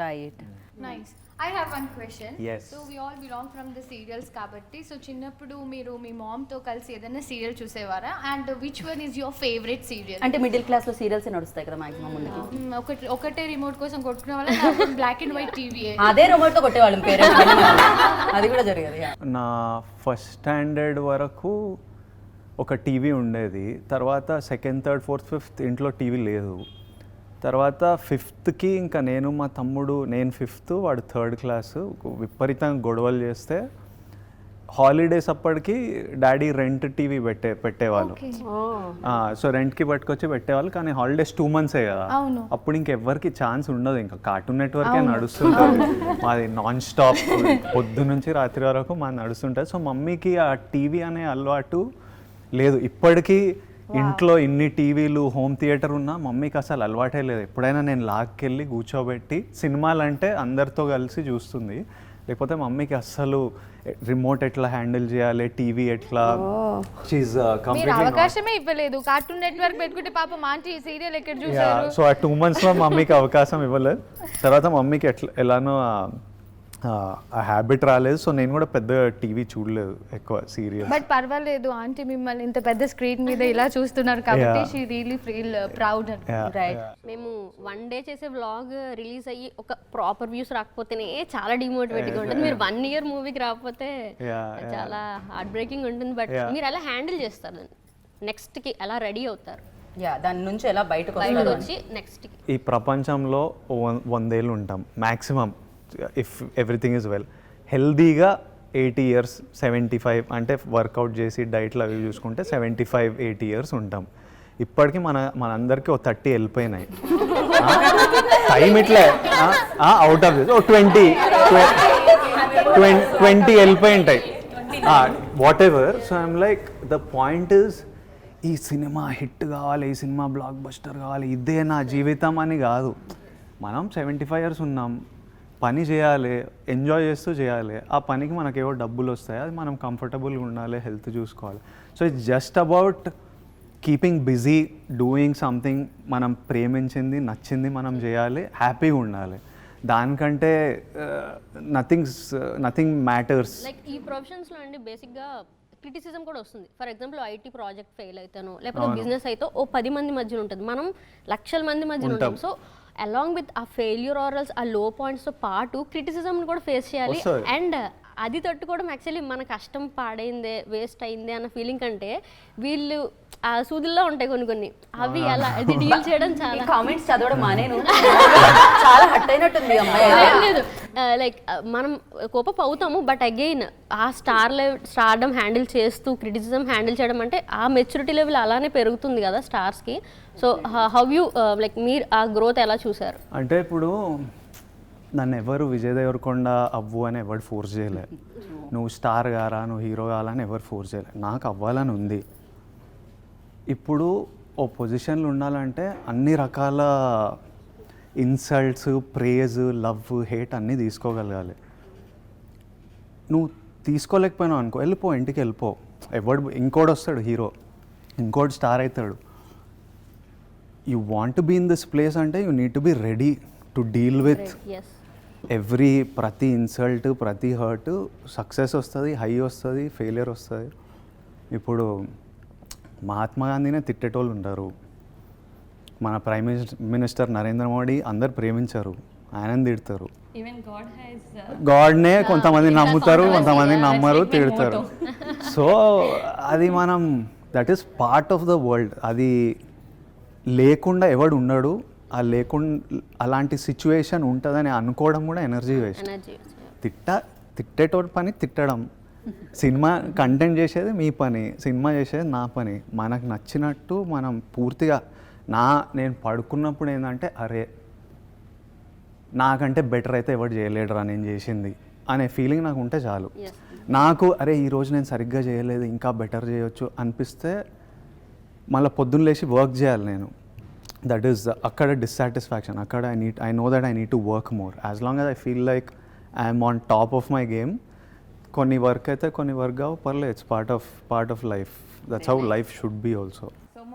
Right. Nice. I have one question. Yes. So we all belong from the serials kabatti. So చిన్నప్పుడు మీరు మీ mom తో కలిసి ఏదైనా serial చూసేవారా? And which one is your favorite serial? అంటే middle class లో serials నడుస్తాయి కదా మాక్సిమం ముందుకి. ఒకటే రిమోట్ కోసం కొట్టుకునే వాళ్ళ బ్లాక్ అండ్ వైట్ టీవీ. అదే రిమోట్ తో కొట్టేవాళ్ళం పేరెంట్స్. అది కూడా జరిగేది. నా ఫస్ట్ స్టాండర్డ్ వరకు ఒక టీవీ ఉండేది. తర్వాత సెకండ్, థర్డ్, ఫోర్త్, ఫిఫ్త్ ఇంట్లో టీవీ లేదు. తర్వాత ఫిఫ్త్కి ఇంకా నేను మా తమ్ముడు, నేను ఫిఫ్త్ వాడు థర్డ్ క్లాసు, విపరీతంగా గొడవలు చేస్తే హాలిడేస్ అప్పటికి డాడీ రెంట్ టీవీ పెట్టేవాళ్ళు. సో రెంట్కి పట్టుకొచ్చి పెట్టేవాళ్ళు. కానీ హాలిడేస్ 2 months కదా, అప్పుడు ఇంకెవ్వరికి ఛాన్స్ ఉండదు. ఇంకా కార్టూన్ నెట్వర్కే నడుస్తుంటుంది మాది నాన్ స్టాప్, పొద్దు నుంచి రాత్రి వరకు మాది నడుస్తుంటుంది. సో మమ్మీకి ఆ టీవీ అనే అలవాటు లేదు. ఇప్పటికీ ఇంట్లో ఇన్ని టీవీలు, హోమ్ థియేటర్ ఉన్నా మమ్మీకి అసలు అలవాటే లేదు. ఎప్పుడైనా నేను లాక్కెళ్ళి కూర్చోబెట్టి సినిమాలు అంటే అందరితో కలిసి చూస్తుంది. లేకపోతే మమ్మీకి అస్సలు రిమోట్ ఎట్లా హ్యాండిల్ చేయాలి, టీవీ ఎట్లా, అవకాశమే ఇవ్వలేదు. కార్టూన్ నెట్వర్క్ పెట్టుకుంటే పాప మాంటి సీరియల్ ఎక్కడ చూసారు. సో ఆ 2 months లో మమ్మీకి అవకాశం ఇవ్వలేదు. తర్వాత మమ్మీకి ఎలానో ఆ హ్యాబిట్ రాలేదు. సో నేను కూడా పెద్ద టీవీ చూడలేదు ఎక్కువ సీరియల్. బట్ పర్వాలేదు, ఆంటీ మిమ్మల్ని ఇంత పెద్ద స్క్రీన్ మీద ఇలా చూస్తున్నారు కాబట్టి she really feel proud. Right. మేము 1 day చేసే వ్లాగ్ రిలీజ్ అయ్యి ఒక ప్రాపర్ వ్యూస్ రాకపోతేనే చాలా డిమోటివేటింగ్ ఉంటుంది. మీరు 1 year మూవీకి రాకపోతే చాలా హార్ట్ బ్రేకింగ్ ఉంటుంది. బట్ మీరు ఎలా హ్యాండిల్ చేస్తారు దాన్ని? నెక్స్ట్ కి ఎలా రెడీ అవుతారు? దాని నుంచి ఎలా బయటకు వచ్చి నెక్స్ట్ కి? ఈ ప్రపంచంలో 100 ఏళ్ళు ఉంటాం maximum, if everything is well. హెల్దీగా 80 years, 75 అంటే వర్కౌట్ చేసి డైట్లు అవి చూసుకుంటే 75-80 years ఉంటాం. ఇప్పటికీ మనందరికీ 30 వెళ్ళిపోయినాయి. టైం ఇట్లే అవుట్ ఆఫ్ 20 వెళ్ళిపోయి ఉంటాయి what ever. So I'm like the point is, ఈ సినిమా హిట్ కావాలి, ఈ సినిమా బ్లాక్ బస్టర్ కావాలి, ఇదే నా జీవితం అని కాదు. మనం 75 years ఉన్నాం, పని చేయాలి, ఎంజాయ్ చేస్తూ చేయాలి. ఆ పనికి మనకేవో డబ్బులు వస్తాయి, అది మనం కంఫర్టబుల్గా ఉండాలి, హెల్త్ చూసుకోవాలి. So it's just about keeping busy, doing something మనం ప్రేమించింది, నచ్చింది మనం చేయాలి, హ్యాపీగా ఉండాలి. దానికంటే నథింగ్ మ్యాటర్స్. లైక్ ఈ ప్రొఫెషన్స్లో అండి బేసిక్గా క్రిటిసిజం కూడా వస్తుంది. For example IT project fail అవుతాను, లేకపోతే బిజినెస్ అయితే 10 మంది మధ్యన ఉంటుంది, మనం లక్షల మంది మధ్యన ఉంటాం. సో అలాంగ్ విత్ ఆ ఫెయిల్యూర్ ఆర్ఎల్స్ ఆ లో పాయింట్స్తో పాటు క్రిటిసిజంని కూడా ఫేస్ చేయాలి. అండ్ అది తట్టుకోవడం యాక్చువల్లీ మన కష్టం పాడైందే, వేస్ట్ అయిందే అన్న ఫీలింగ్ కంటే వీళ్ళు ఆ సూదుల్లో ఉంటాయి కొన్ని అవి అలా అది డీల్ చేయడం చాలా. కామెంట్స్ చదవడం మానేను, చాలా హట్ అయినట్టుంది అమ్మాయి. లేదు లైక్ మనం కోపం అవుతాము, బట్ అగైన్ ఆ స్టార్డమ్ హ్యాండిల్ చేస్తూ క్రిటిసిజం హ్యాండిల్ చేయడం అంటే ఆ మెచ్యూరిటీ లెవెల్ అలానే పెరుగుతుంది కదా స్టార్స్కి. సో హౌ యూ లైక్ మీరు ఆ గ్రోత్ ఎలా చూసారు? అంటే ఇప్పుడు నన్ను ఎవరు విజయ్ దేవరకొండ అవ్వు అని ఎవరు ఫోర్స్ చేయలే, నువ్వు స్టార్ కారా, నువ్వు హీరో కావాలని ఎవరు ఫోర్స్ చేయలే. నాకు అవ్వాలని ఉంది. ఇప్పుడు ఓ పొజిషన్లో ఉండాలంటే అన్ని రకాల ఇన్సల్ట్స్, ప్రేజ్, లవ్, హేట్ అన్నీ తీసుకోగలగాలి. నువ్వు తీసుకోలేకపోయినావు అనుకో, వెళ్ళిపో, ఇంటికి వెళ్ళిపో. ఇంకోటి వస్తాడు హీరో, ఇంకోటి స్టార్ అవుతాడు. You want to be in this place అంటే you need to be ready to deal with ప్రతి ఇన్సల్ట్, ప్రతి హర్ట్. సక్సెస్ వస్తుంది, హై వస్తుంది, ఫెయిలియర్ వస్తుంది. ఇప్పుడు మహాత్మా గాంధీనే తిట్టేటోళ్ళు ఉంటారు, మన ప్రైమ్ మినిస్టర్ నరేంద్ర మోడీ అందరు ప్రేమించారు, ఆయనని తిడతారు. గాడ్నే కొంతమంది నమ్ముతారు, కొంతమంది నమ్మరు, తిడతారు. సో అది మనం, that is part of the world. అది లేకుండా ఎవడు ఉండడు. అలాంటి సిచ్యువేషన్ ఉంటుందని అనుకోవడం కూడా ఎనర్జీ వేస్ట్. తిట్టేటోడి పని తిట్టడం, సినిమా కంటెంట్ చేసేది మీ పని, సినిమా చేసేది నా పని. మనకు నచ్చినట్టు మనం పూర్తిగా నేను పడుకున్నప్పుడు ఏంటంటే, అరే నాకంటే బెటర్ అయితే ఎవరు చేయలేడురా నేను చేసింది అనే ఫీలింగ్ నాకు ఉంటే చాలు. నాకు అరే ఈరోజు నేను సరిగ్గా చేయలేదు, ఇంకా బెటర్ చేయొచ్చు అనిపిస్తే మళ్ళీ పొద్దున్న లేచి వర్క్ చేయాలి నేను. దట్ ఈస్ అక్కడ డిస్సాటిస్ఫాక్షన్. అక్కడ I know that I need to work more. As long as I feel like I'm on top of my game. కొన్ని వర్క్ అయితే కొన్ని వర్క్ కావు, పర్లేదు. It's part of life. That's how life should be also.